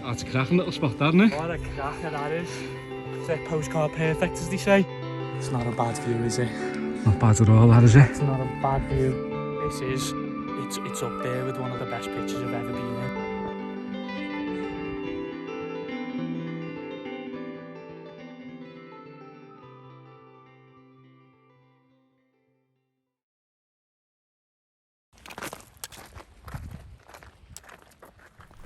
That's a cracking little spot, isn't it? What a cracker that is. It's a postcard perfect, as they say. It's not a bad view, is it? Not bad at all, that is it? It's not a bad view. This is, it's up there with one of the best pictures I've ever been in.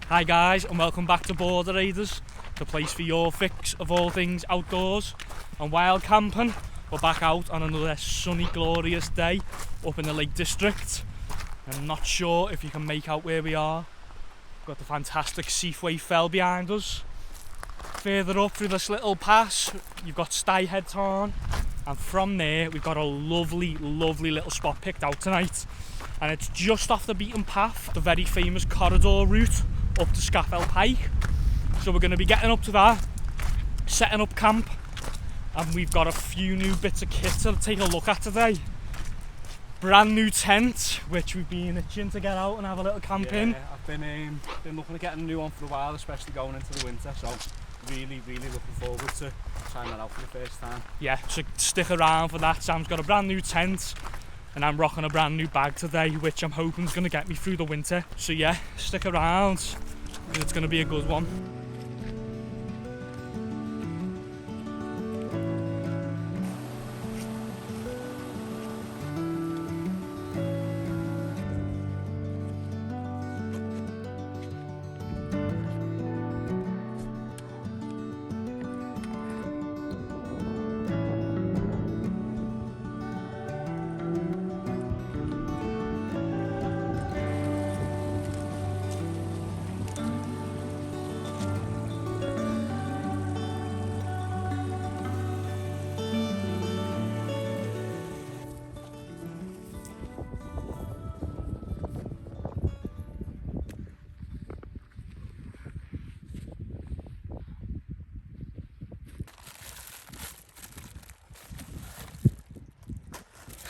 Hi guys, and welcome back to Border Raiders, the place for your fix of all things outdoors and wild camping. We're back out on another sunny, glorious day up in the Lake District. I'm not sure if you can make out where we are. We've got the fantastic Seathwaite Fell behind us. Further up through this little pass, you've got Styhead Tarn, and from there we've got a lovely, lovely little spot picked out tonight. And it's just off the beaten path, the very famous corridor route up to Scafell Pike. So we're going to be getting up to that, setting up camp, and we've got a few new bits of kit to take a look at today. Brand new tent, which we've been itching to get out and have a little camp in. I've been looking at getting a new one for a while, especially going into the winter, so really looking forward to trying that out for the first time. Yeah, so stick around for that. Sam's got a brand new tent and I'm rocking a brand new bag today, which I'm hoping is going to get me through the winter. So yeah, stick around, because it's going to be a good one.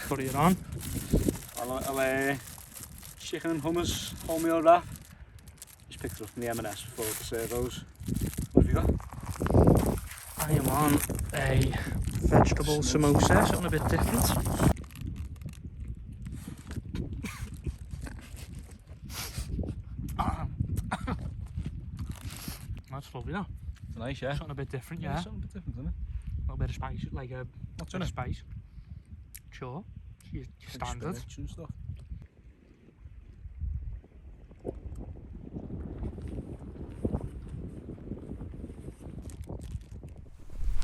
Put it on. I'll chicken and hummus wholemeal wrap. Just picked it up from the M&S before the servos. What have you got? I am on a vegetable samosa, something a bit different. That's lovely, though. It's nice, yeah. Something a bit different, yeah. Something a bit different, isn't it? A little bit of spice, like a What's bit in of it? spice. Sure, your standard. Spinach and stuff.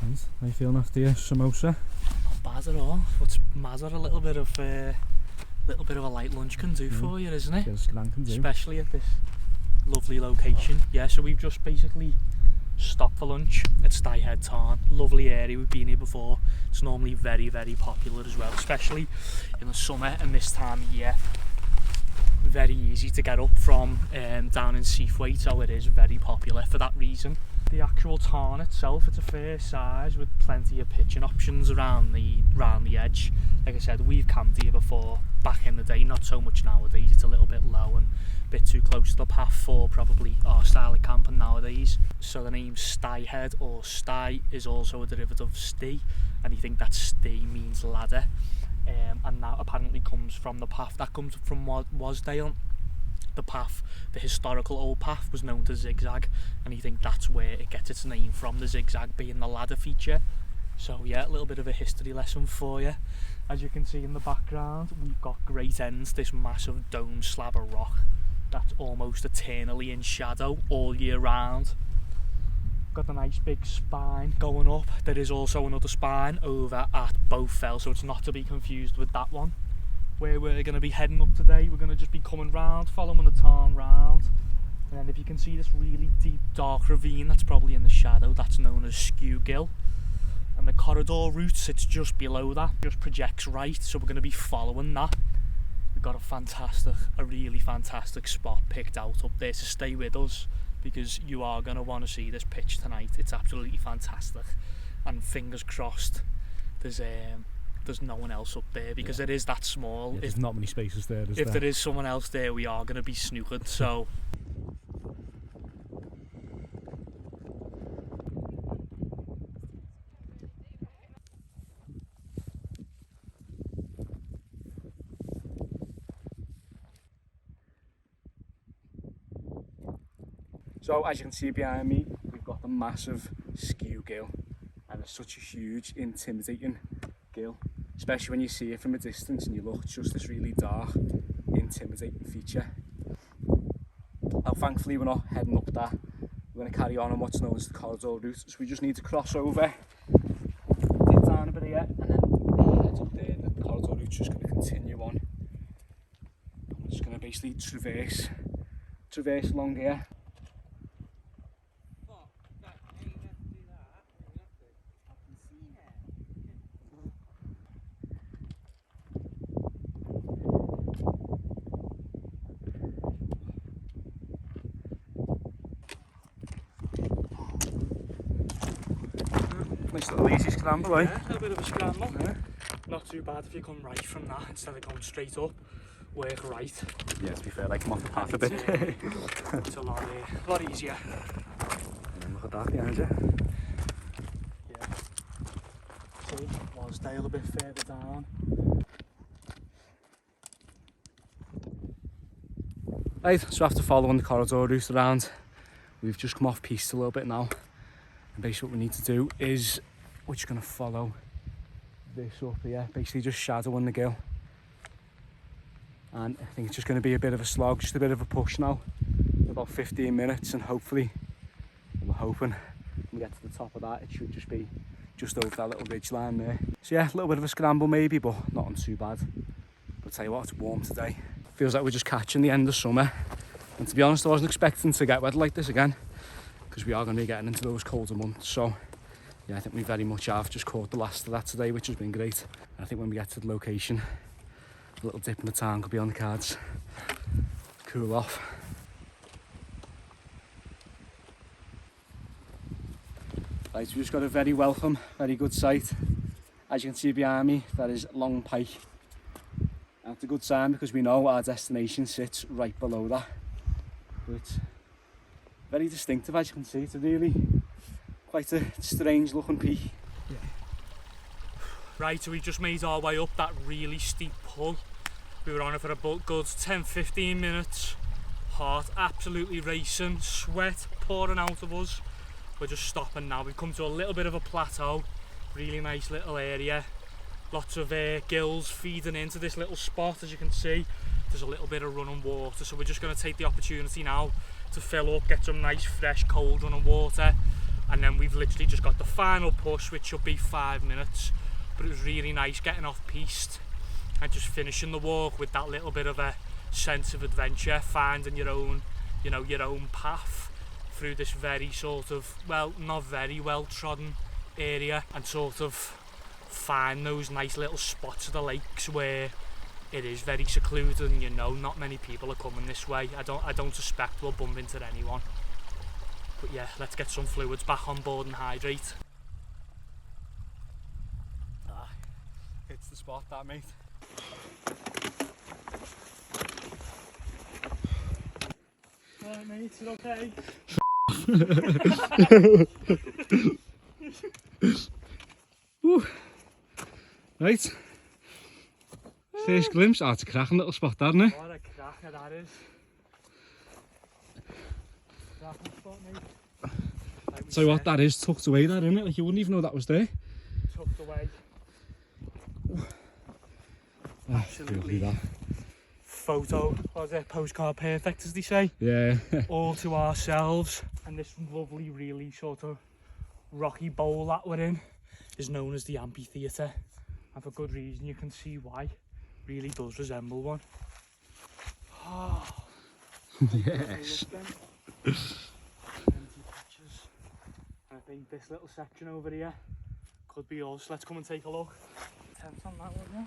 Nice. How you feeling after your samosa? Not bad at all. What's mad what a little bit of a light lunch can do for you, isn't it? Especially at this lovely location. Yeah, so we've just basically stopped for lunch at Styhead Tarn. Lovely area, we've been here before. It's normally very popular as well, especially in the summer and this time of year. Very easy to get up from down in Seathwaite, so it is very popular for that reason. The actual tarn itself, it's a fair size with plenty of pitching options around the edge. Like I said, we've camped here before back in the day, not so much nowadays. It's a little bit low and a bit too close to the path for probably our style of camping nowadays. So the name Styhead, or Sty, is also a derivative of Stee, and you think that Stee means ladder, and that apparently comes from the path that comes from Wasdale. The path, the historical old path, was known to zigzag, and you think that's where it gets its name from, the zigzag being the ladder feature. So yeah, a little bit of a history lesson for you. As you can see in the background, we've got Great Ends, this massive dome slab of rock that's almost eternally in shadow all year round. Got a nice big spine going up. There is also another spine over at both Fell, so it's not to be confused with that one. Where we're going to be heading up today, we're going to just be coming round, following the tarn round, and then if you can see this really deep dark ravine that's probably in the shadow, that's known as Skew Gill, and the corridor route sits just below that, just projects right, so we're going to be following that. We've got a really fantastic spot picked out up there, so stay with us because you are going to want to see this pitch tonight. It's absolutely fantastic, and fingers crossed there's no one else up there, because it is that small. Yeah, there's not many spaces there. If there is someone else there, we are going to be snookered. So So as you can see behind me, we've got the massive skew gill, and it's such a huge, intimidating gill, especially when you see it from a distance and you look, it's just this really dark, intimidating feature. Now thankfully we're not heading up that, we're going to carry on what's known as the corridor route, so we just need to cross over, dip down a bit here, and then head up there. The corridor route's just going to continue on. We're just going to basically traverse along here. Nice little easy scramble, eh? Yeah, a bit of a scramble. Yeah. Not too bad if you come right from that instead of going straight up. Work right. Yeah, to be fair, like come off the path a bit. It's a lot easier. And then look at that behind you. Yeah. See, Wasdale a bit further down. Right, so after following the corridor route around, we've just come off piste a little bit now. And basically what we need to do is we're just going to follow this up here, basically just shadowing the gill. And I think it's just going to be a bit of a slog, just a bit of a push now, about 15 minutes, and hopefully, we're hoping when we get to the top of that, it should just be just over that little ridge line there. So yeah, a little bit of a scramble maybe, but not on too bad. But I'll tell you what, it's warm today. Feels like we're just catching the end of summer. And to be honest, I wasn't expecting to get weather like this again, because we are going to be getting into those colder months. So yeah, I think we very much have just caught the last of that today, which has been great. And I think when we get to the location, a little dip in the tarn could be on the cards. Cool off. Right, we've just got a very welcome, very good sight. As you can see behind me, that is Long Pike. And it's a good sign because we know our destination sits right below that. But it's very distinctive, as you can see. It's a really quite a strange looking peak. Yeah. Right, so we just made our way up that really steep pull. We were on it for a good 10-15 minutes. Heart absolutely racing, sweat pouring out of us. We're just stopping now. We've come to a little bit of a plateau, really nice little area. Lots of gills feeding into this little spot, as you can see. There's a little bit of running water, so we're just going to take the opportunity now to fill up, get some nice fresh cold running water, and then we've literally just got the final push, which should be 5 minutes. But it was really nice getting off piste and just finishing the walk with that little bit of a sense of adventure, finding your own, you know, your own path through this very sort of, well, not very well trodden area, and sort of find those nice little spots of the lakes where it is very secluded and you know not many people are coming this way. I don't suspect we'll bump into anyone. But yeah, let's get some fluids back on board and hydrate. It's the spot, that, mate. Alright mate, is it okay? Right. First glimpse. Oh, it's a cracking little spot, that, isn't it? What a cracker that is. Cracking spot, mate. Like Tell you what, that is tucked away there, isn't it? Like you wouldn't even know that was there. Tucked away. Absolutely that. Photo, was it? Postcard perfect, as they say. Yeah. All to ourselves. And this lovely, really sort of rocky bowl that we're in is known as the amphitheatre. And for good reason, you can see why. Really does resemble one. Oh, yes. And I think this little section over here could be us. Let's come and take a look. Tent on that one, yeah.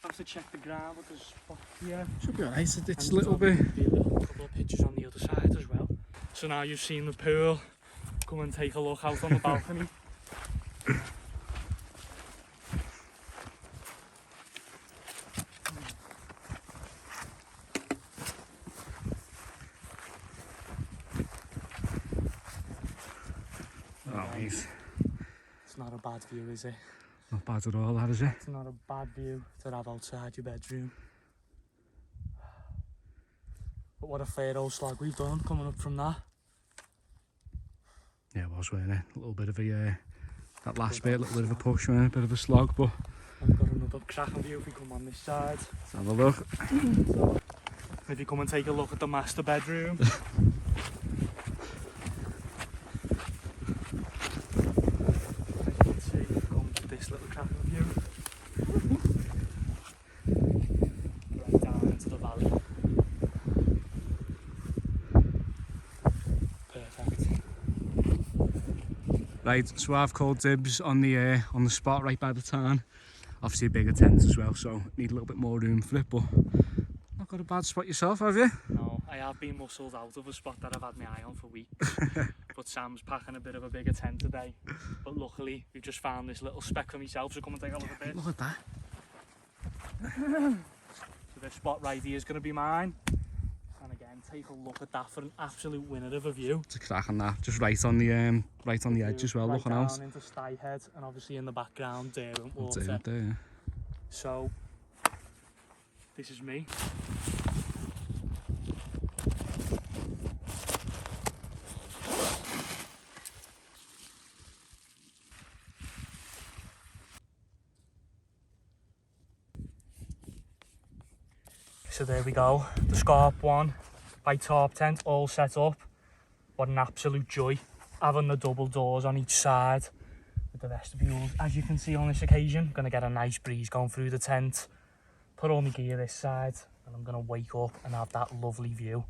Have to check the ground with the spot here. Should be alright, it's a little bit. Be a couple of pictures on the other side as well. So now you've seen the pool, come and take a look out on the balcony. Oh, nice. It's not a bad view, is it? Not bad at all, that, is it? It's not a bad view to have outside your bedroom. But what a fair old slag we've done coming up from that. Yeah, it was, wasn't it? A little bit of a, that last bit, a little bit of a push, wasn't it? A bit of a slog, but... I've got another cracking view if we come on this side. Let's have a look. So, if you come and take a look at the master bedroom. As you can see, come to this little cracking view. Right down into the valley. Perfect. Right, so I've called dibs on the spot right by the tarn. Obviously a bigger tent as well, so need a little bit more room for it, but not got a bad spot yourself, have you? No, I have been muscled out of a spot that I've had my eye on for weeks. But Sam's packing a bit of a bigger tent today. But luckily, we've just found this little speck for myself, so come and take a look at this. Look at that. So this spot right here is going to be mine. And again, take a look at that for an absolute winner of a view. It's a crack on that, just right on the edge as well, right looking down out. Into Styhead, and obviously in the background Daybreak water. That's it, there, yeah. So this is me. So there we go, the Scarp one by Tarp tent all set up. What an absolute joy having the double doors on each side with the vestibule. As you can see on this occasion, I'm going to get a nice breeze going through the tent, put all my gear this side, and I'm going to wake up and have that lovely view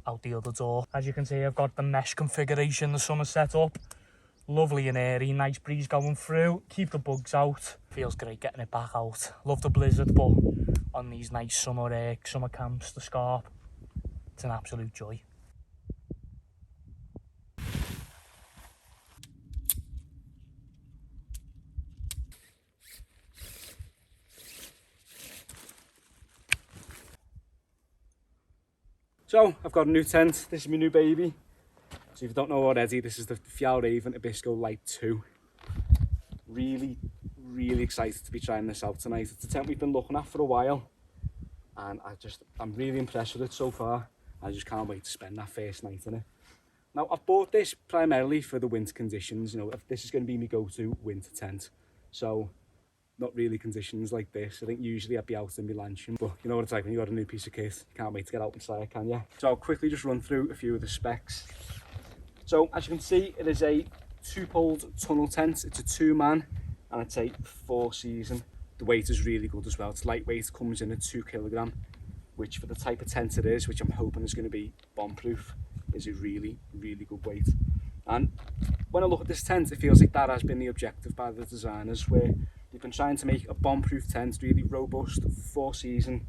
out the other door. As you can see, I've got the mesh configuration the summer set up. Lovely and airy, nice breeze going through, keep the bugs out. Feels great getting it back out. Love the blizzard, but on these nice summer camps, the Scarp, it's an absolute joy. So, I've got a new tent. This is my new baby. So if you don't know already, this is the Fjallraven Abisko Lite 2. Really excited to be trying this out tonight. It's a tent we've been looking at for a while, and I'm really impressed with it so far. I just can't wait to spend that first night in it. Now, I've bought this primarily for the winter conditions. You know, if this is going to be my go-to winter tent. So, not really conditions like this. I think usually I'd be out in my luncheon, but you know what it's like when you got a new piece of kit. You can't wait to get out and try it, can you? So I'll quickly just run through a few of the specs. So as you can see, it is a 2-poled tunnel tent. It's a 2-man and it's a 4-season. The weight is really good as well. It's lightweight, comes in at 2 kilogram, which for the type of tent it is, which I'm hoping is going to be bomb-proof, is a really good weight. And when I look at this tent, it feels like that has been the objective by the designers, where they've been trying to make a bomb-proof tent, really robust, 4-season,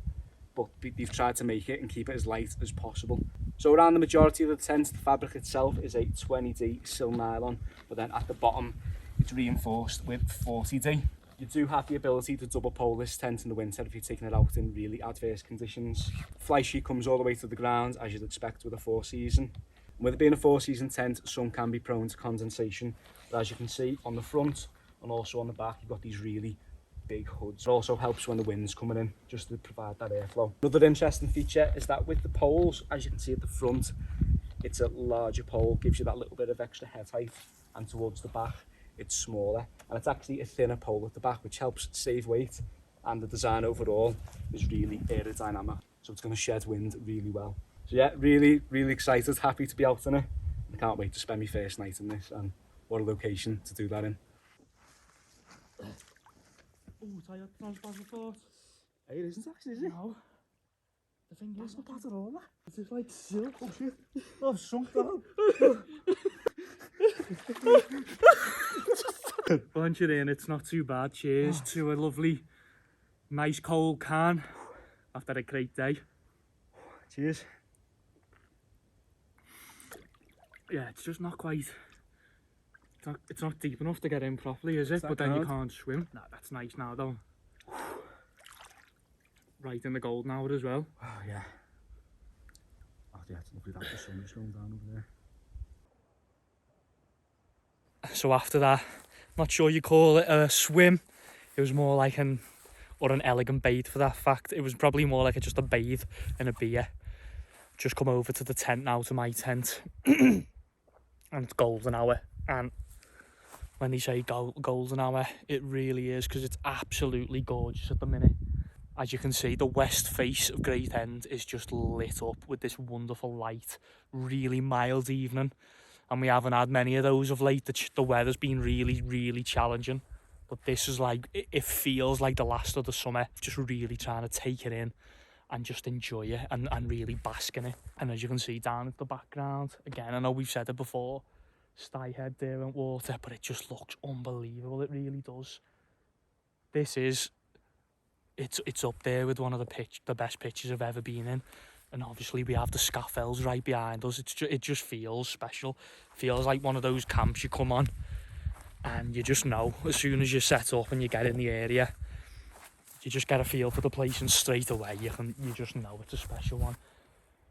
but they've tried to make it and keep it as light as possible. So around the majority of the tent, the fabric itself is a 20D sil nylon, but then at the bottom, it's reinforced with 40D. You do have the ability to double pole this tent in the winter if you're taking it out in really adverse conditions. Fly sheet comes all the way to the ground, as you'd expect with a 4-season. And with it being a 4-season tent, some can be prone to condensation, but as you can see on the front and also on the back, you've got these really big hoods. It also helps when the wind's coming in, just to provide that airflow. Another interesting feature is that with the poles, as you can see at the front, it's a larger pole, gives you that little bit of extra head height, and towards the back, it's smaller. And it's actually a thinner pole at the back, which helps save weight, and the design overall is really aerodynamic, so it's going to shed wind really well. So yeah, really excited, happy to be out in it. I can't wait to spend my first night in this, and what a location to do that in. Oh, tired transponder thought. Hey, it isn't actually, is it? No. The thing is, Not bad at all, that. it's just like silk. Oh shit. Oh, I've sunk down. Once you're in, it's not too bad. Cheers to a lovely, nice cold can after a great day. Cheers. Yeah, it's just not quite. It's not deep enough to get in properly, is it? But then you can't swim. Nah, that's nice now though. Right in the golden hour as well. Oh yeah. Oh yeah, it's lovely that the sun is going down over there. So after that, not sure you call it a swim. It was more like an elegant bathe for that fact. It was probably more like just a bathe and a beer. Just come over to the tent now, to my tent. And it's golden hour. And when they say golden hour, it really is, because it's absolutely gorgeous at the minute. As you can see, the west face of Great End is just lit up with this wonderful light, really mild evening. And we haven't had many of those of late. The weather's been really, really challenging. But this is like, it feels like the last of the summer. Just really trying to take it in and just enjoy it and really bask in it. And as you can see down at the background, again, I know we've said it before, Styhead there in water, but it just looks unbelievable. It really does. This is, it's up there with one of the best pitches I've ever been in. And obviously we have the Scafells right behind us. It just feels special. Feels like one of those camps you come on and you just know as soon as you set up and you get in the area, you just get a feel for the place, and straight away you just know it's a special one.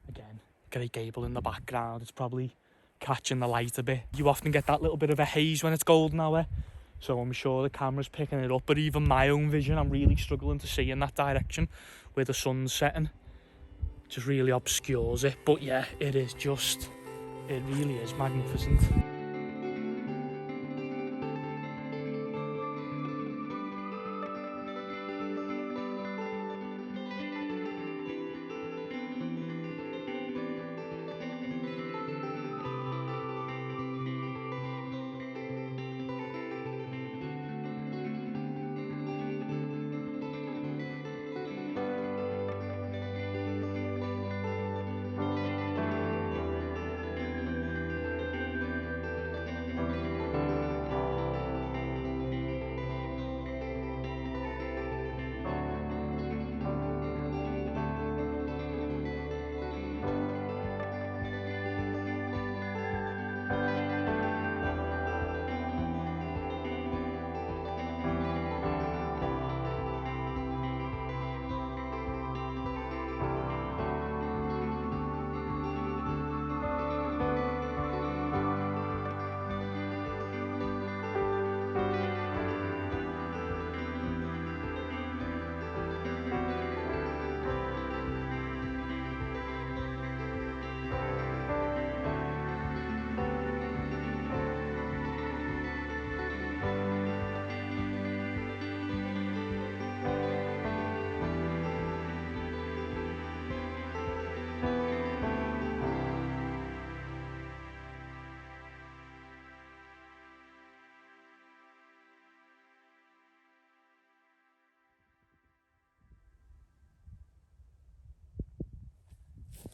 Again, Great Gable in the background, it's probably catching the light a bit. You often get that little bit of a haze when it's golden hour, so I'm sure the camera's picking it up, but even my own vision, I'm really struggling to see in that direction where the sun's setting. Just really obscures it. But yeah, it really is magnificent.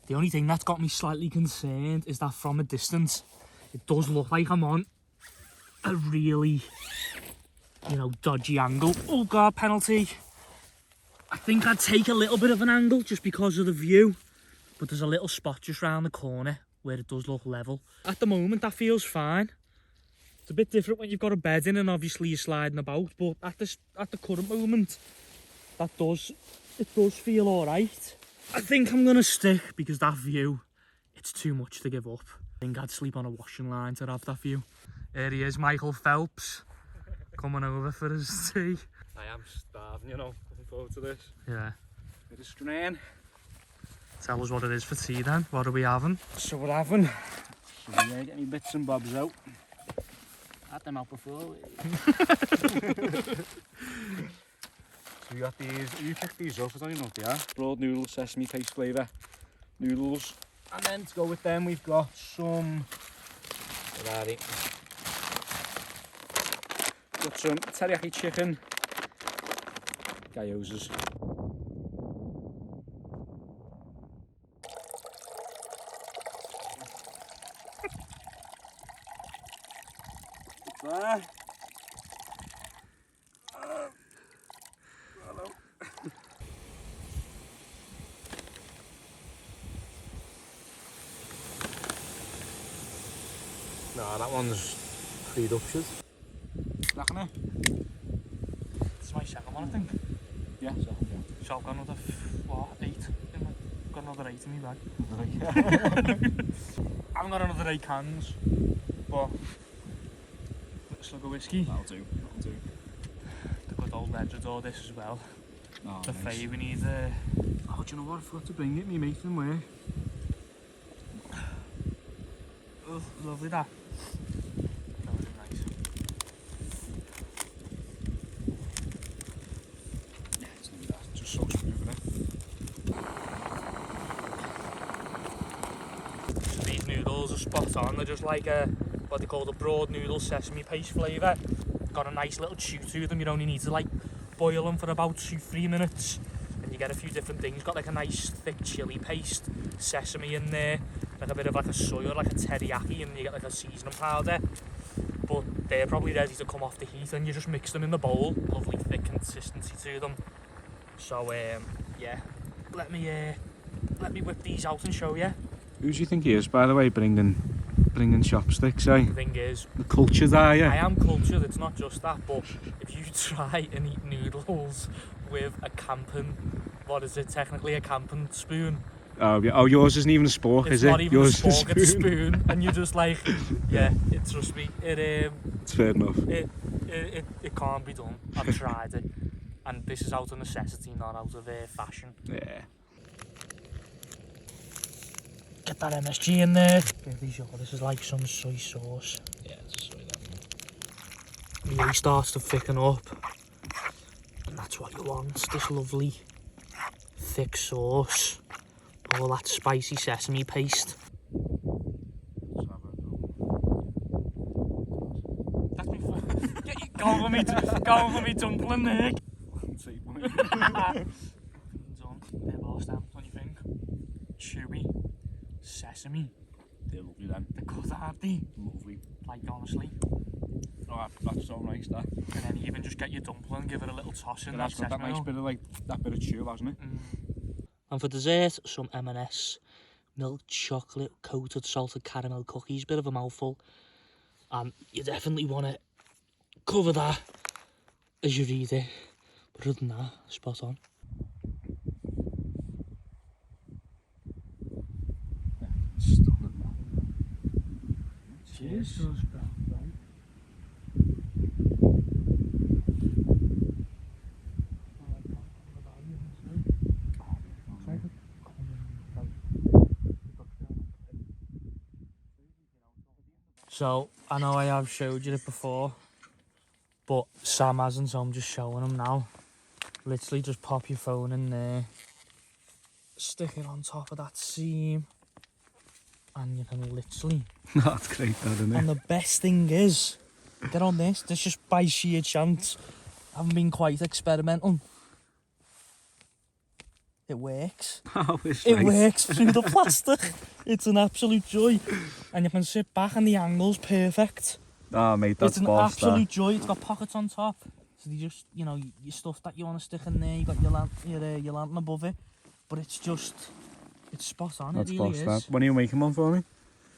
The only thing that's got me slightly concerned is that from a distance, it does look like I'm on a really, dodgy angle. Oh God, penalty. I think I'd take a little bit of an angle just because of the view, but there's a little spot just round the corner where it does look level. At the moment, that feels fine. It's a bit different when you've got a bed in and obviously you're sliding about, but at the current moment, it does feel all right. I think I'm going to stick because that view, it's too much to give up. I think I'd sleep on a washing line to have that view. There he is, Michael Phelps, coming over for his tea. I am starving, looking forward to this. Yeah. Bit of strain. Tell us what it is for tea then. What are we having? So we're having, get me bits and bobs out. Had them out before. So we got these, you picked these up, I don't even know what they are. Broad noodle, sesame paste flavour noodles. And then to go with them we've got some, where are they? Got some teriyaki chicken, gyozas. There. No, that one's pre-duptured. Knacking it. It's my second one, I think. Yeah, So I've got another, 8? Got another 8 in my bag. I haven't got another 8 cans, but let's look at whiskey. That'll do. The good old Ledger this as well. Oh, the nice. fave we need. Oh, do you know what? I forgot to bring it. Me mate them work. Oh, lovely that. spot on. They're just like what they call the broad noodle sesame paste flavour. Got a nice little chew to them. You only need to like boil them for about 2-3 minutes, and you get a few different things. Got like a nice thick chili paste, sesame in there, like a bit of like a soy or like a teriyaki, and you get like a seasoning powder. But they're probably ready to come off the heat, and you just mix them in the bowl. Lovely thick consistency to them. So yeah, let me whip these out and show you. Who do you think he is, by the way, bringing chopsticks, eh? The thing is, the culture there, yeah. I am cultured, it's not just that, but if you try and eat noodles with a camping, what is it, technically a camping spoon? Oh, yeah. Oh, yours isn't even a spork, is it? It's not even yours a spork, it's a spoon, and you're just like, yeah, trust me, it's fair enough. It can't be done. I've tried it, and this is out of necessity, not out of fashion. Yeah. Get that MSG in there. Really sure this is like some soy sauce. Yeah, it's soy that. It really starts to thicken up, and that's what you want. This lovely thick sauce, all that spicy sesame paste. That's me. Go for me dumpling there. Done. They're all stamped on your thing. Chewy. Sesame. They're lovely then. They're good, aren't they? Lovely. Like, honestly. Oh, that's so nice, that. And then even just get your dumpling, give it a little toss in. That's got that nice bit of like, that bit of chew, hasn't it? And for dessert, some M&S milk chocolate coated salted caramel cookies. Bit of a mouthful. And you definitely want to cover that as you read it. But other than that, spot on. Cheers. So, I know I have showed you it before, but Sam hasn't, so I'm just showing him now. Literally just pop your phone in there, stick it on top of that seam, and you can literally... That's great, that, isn't it? And the best thing is, get on this just by sheer chance. I haven't been quite experimental. It works. Oh, it's it right. works through the plastic. It's an absolute joy. And you can sit back and the angle's perfect. Oh, mate, that's It's an boss, absolute joy. It's got pockets on top. So you just, you know, your stuff that you want to stick in there, you got your lantern above it. But it's just, it's spot on. That's it really boss, is. that. When are you making one for me?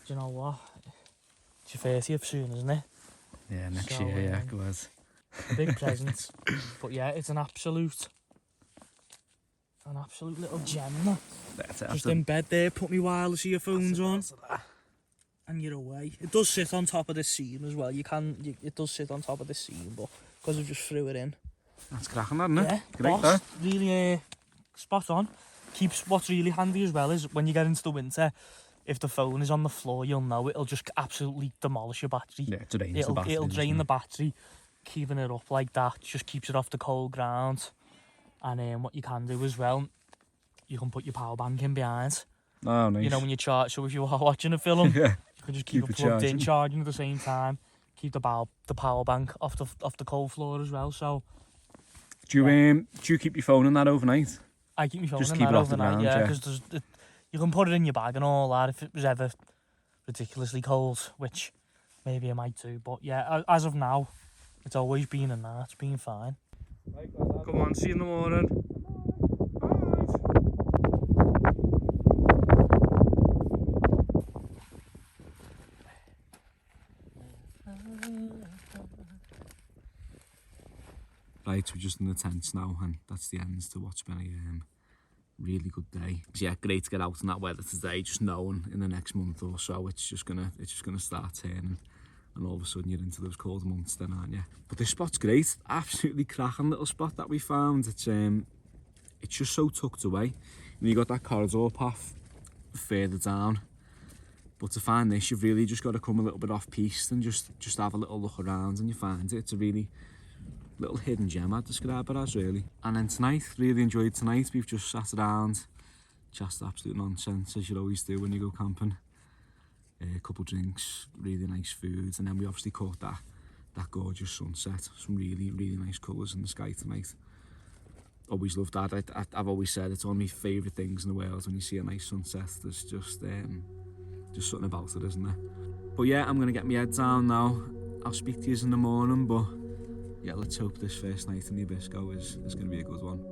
Do you know what? It's your 30th soon, isn't it? Yeah, next year, yeah, glad. Big present. But yeah, it's an absolute little gem. That's it. Just in bed there, put me wireless earphones on, and you're away. It does sit on top of the seam as well. It does sit on top of the seam, but because I've just threw it in. That's cracking, that, isn't it? Yeah, great, boss, really spot on. What's really handy as well is when you get into the winter, if the phone is on the floor, you'll know it'll just absolutely demolish your battery. Yeah, it drains the battery. It'll drain the battery. Keeping it up like that just keeps it off the cold ground. And what you can do as well, you can put your power bank in behind. Oh, nice. You know, when you charge, so if you are watching a film, yeah. you can just keep it plugged in, charging at the same time. Keep the power bank off the cold floor as well. So, do you keep your phone in that overnight? I keep my phone just in keep that it off overnight, the ground, because you can put it in your bag and all that if it was ever ridiculously cold, which maybe I might do. But yeah, as of now, it's always been in that. It's been fine. Come on, see you in the morning. Right, we're just in the tents now, and that's the end to what's been a really good day. Yeah, great to get out in that weather today, just knowing in the next month or so it's just gonna start turning, and all of a sudden you're into those cold months then, aren't you? But this spot's great, absolutely cracking little spot that we found. It's just so tucked away. And you got that corridor path further down, but to find this you've really just got to come a little bit off-piste and just have a little look around, and you find it. It's a really little hidden gem, I'd describe it as, really. And then tonight, really enjoyed tonight. We've just sat around, chatted absolute nonsense, as you always do when you go camping. a couple drinks, really nice foods, and then we obviously caught that gorgeous sunset. Some really nice colours in the sky tonight. Always loved that. I've always said it's one of my favourite things in the world when you see a nice sunset. There's just something about it, isn't there? But yeah, I'm gonna get my head down now. I'll speak to you in the morning, but yeah, let's hope this first night in the Abisko is gonna be a good one.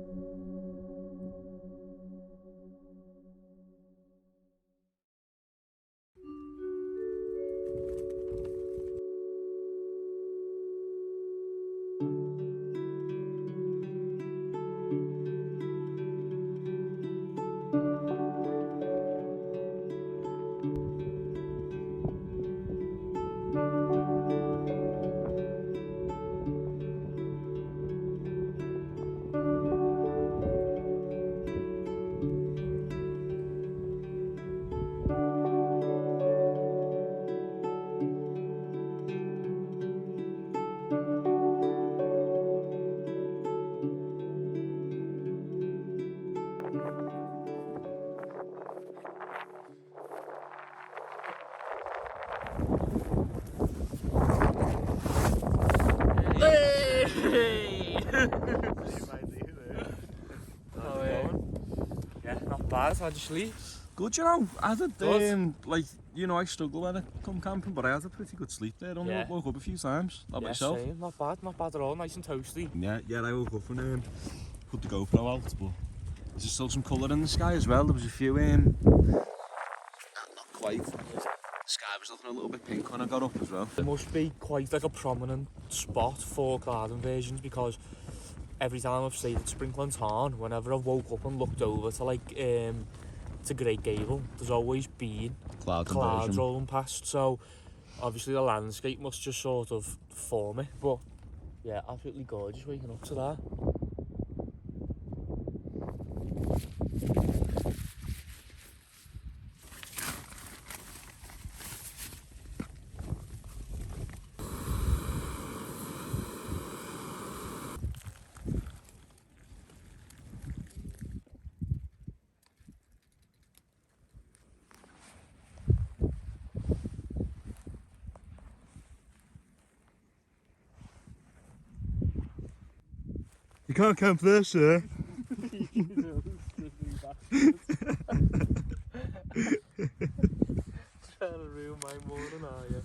Yeah, not bad. How'd you sleep? Good, you know. I had like, you know, I struggle when I come camping, but I had a pretty good sleep there. Only woke up a few times. Not myself. Same. Not bad at all. Nice and toasty. Yeah, I woke up and put the GoPro out, but there's still some colour in the sky as well. There was a few not quite. The sky was looking a little bit pink when I got up as well. It must be quite like a prominent spot for cloud inversions, because every time I've stayed at Styhead Tarn, whenever I've woke up and looked over to like to Great Gable, there's always been clouds rolling past. So obviously the landscape must just sort of form it. But yeah, absolutely gorgeous waking up to that. You can't camp there, sir. Trying to ruin my morning, are you?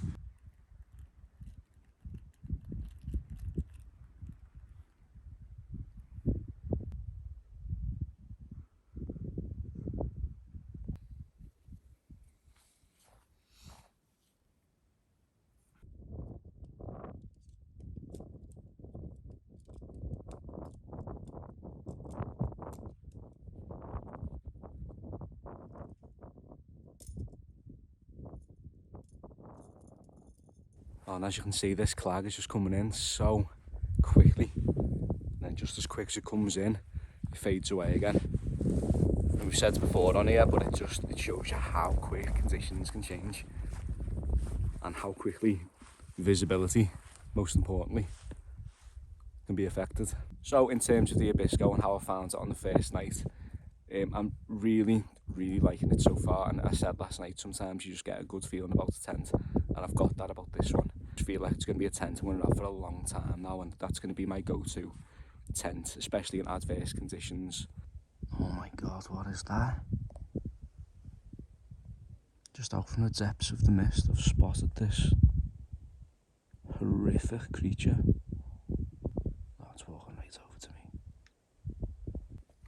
And as you can see, this clag is just coming in so quickly, and then just as quick as it comes in, it fades away again. And we've said before on here, but it shows you how quick conditions can change and how quickly visibility, most importantly, can be affected. So in terms of the Abisko and how I found it on the first night, I'm really liking it so far. And I said last night, sometimes you just get a good feeling about the tent, and I've got that about this one. I feel like it's going to be a tent I'm going to have for a long time now, and that's going to be my go-to tent, especially in adverse conditions. Oh my god, what is that? Just out from the depths of the mist, I've spotted this horrific creature. That's walking right over to me.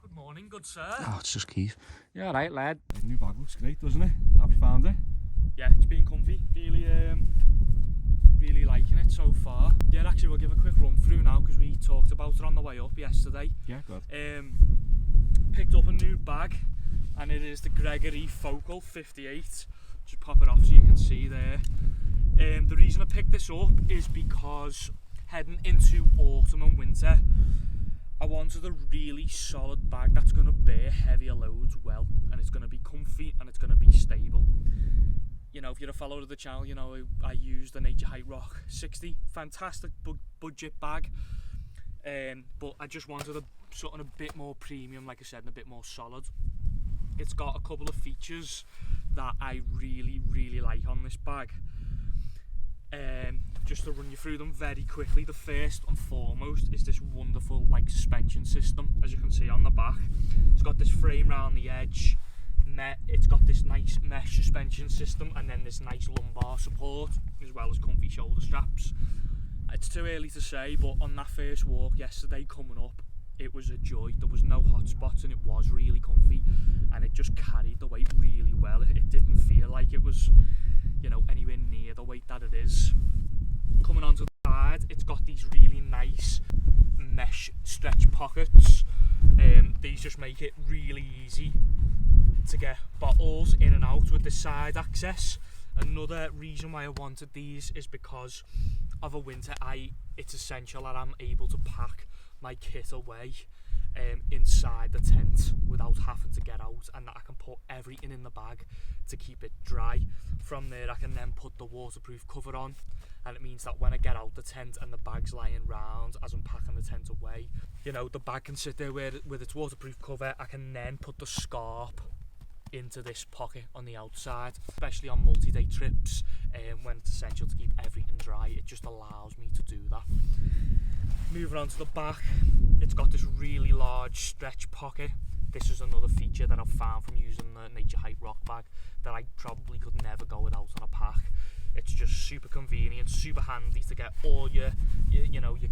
Good morning, good sir. Oh, it's just Keith. Yeah, alright, lad. The new bag looks great, doesn't it? Have you found it? Yeah, it's been comfy. Really liking it so far. Yeah, actually we'll give a quick run through now, because we talked about it on the way up yesterday. Yeah, good. Picked up a new bag, and it is the Gregory Focal 58. Just pop it off so you can see there. The reason I picked this up is because heading into autumn and winter, I wanted a really solid bag that's going to bear heavier loads well, and it's going to be comfy and it's going to be stable. You know, if you're a follower of the channel, you know I use the Nature Height Rock 60, fantastic budget bag, but I just wanted something a bit more premium, like I said, and a bit more solid. It's got a couple of features that I really like on this bag. Just to run you through them very quickly, the first and foremost is this wonderful like suspension system, as you can see on the back. It's got this frame round the edge, it's got this nice mesh suspension system, and then this nice lumbar support, as well as comfy shoulder straps. It's too early to say, but on that first walk yesterday coming up, it was a joy. There was no hot spots and it was really comfy, and it just carried the weight really well. It didn't feel like it was, you know, anywhere near the weight that it is. Coming onto the side, it's got these really nice mesh stretch pockets. These just make it really easy to get bottles in and out with the side access. Another reason why I wanted these is because of a winter, it's essential that I'm able to pack my kit away inside the tent without having to get out, and that I can put everything in the bag to keep it dry. From there I can then put the waterproof cover on, and it means that when I get out the tent and the bag's lying round as I'm packing the tent away, you know, the bag can sit there with its waterproof cover. I can then put the scarp into this pocket on the outside, especially on multi-day trips, when it's essential to keep everything dry. It just allows me to do that. Moving on to the back, it's got this really large stretch pocket. This is another feature that I've found from using the Nature Hike rock bag that I probably could never go without on a pack. It's just super convenient, super handy to get all your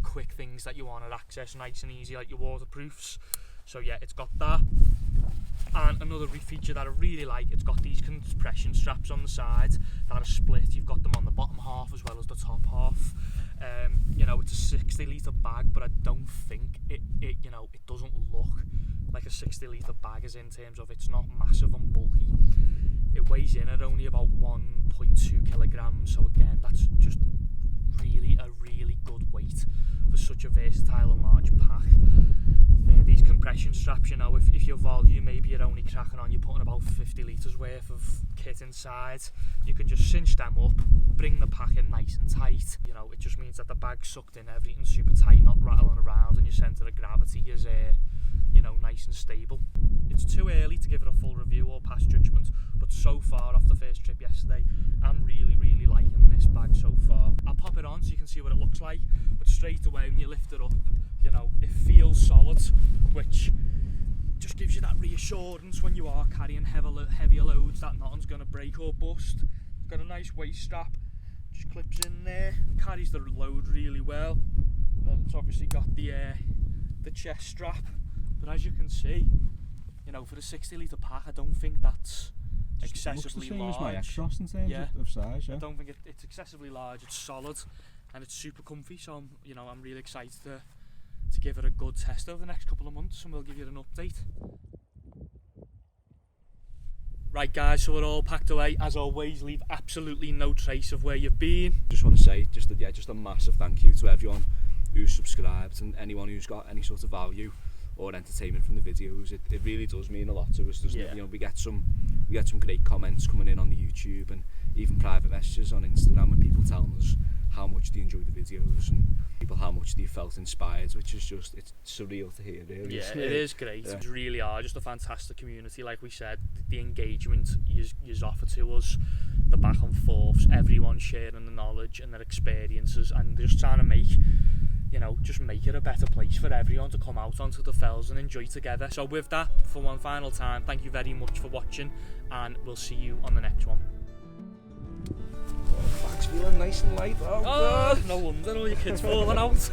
quick things that you want to access nice and easy, like your waterproofs. So yeah, it's got that. And another feature that I really like, it's got these compression straps on the side that are split. You've got them on the bottom half as well as the top half. You know, it's a 60 litre bag, but I don't think it doesn't look like a 60 litre bag, as in terms of it's not massive and bulky. It weighs in at only about 1.2 kilograms, so again, that's just a really good weight for such a versatile and large pack. These compression straps, you know, if your volume, maybe you're only cracking on, you're putting about 50 litres worth of kit inside, you can just cinch them up, bring the pack in nice and tight. You know, it just means that the bag's sucked in, everything's super tight, not rattling around, and your centre of gravity is, you know, nice and stable. It's too early to give it a full review or pass judgment, but so far off the first trip yesterday, I'm really liking this bag so far. I'll pop it on so you can see what it looks like, but straight away when you lift it up, you know, it feels solid, which just gives you that reassurance when you are carrying heavier loads that nothing's going to break or bust. It's got a nice waist strap, just clips in there, carries the load really well. And it's obviously got the chest strap, but as you can see, you know, for a 60 litre pack, I don't think that's excessively large. As my X-Cross in terms of size, yeah. I don't think it's excessively large. It's solid and it's super comfy, so I'm really excited to give it a good test over the next couple of months, and we'll give you an update. Right guys, so we're all packed away. As always, leave absolutely no trace of where you've been. Just want to say just a massive thank you to everyone who's subscribed and anyone who's got any sort of value or entertainment from the videos. It really does mean a lot to us, doesn't it? You know, we get some great comments coming in on the YouTube, and even private messages on Instagram with people telling us how much they enjoy the videos and people how much they felt inspired, which is just, it's surreal to hear, really. Yeah, it is great. Yeah. It really are just a fantastic community. Like we said, the engagement you offer to us, the back and forths, everyone sharing the knowledge and their experiences, and just trying to make it a better place for everyone to come out onto the fells and enjoy together. So with that, for one final time, thank you very much for watching, and we'll see you on the next one. Bag's feeling nice and light. Oh, no wonder all your kids falling out.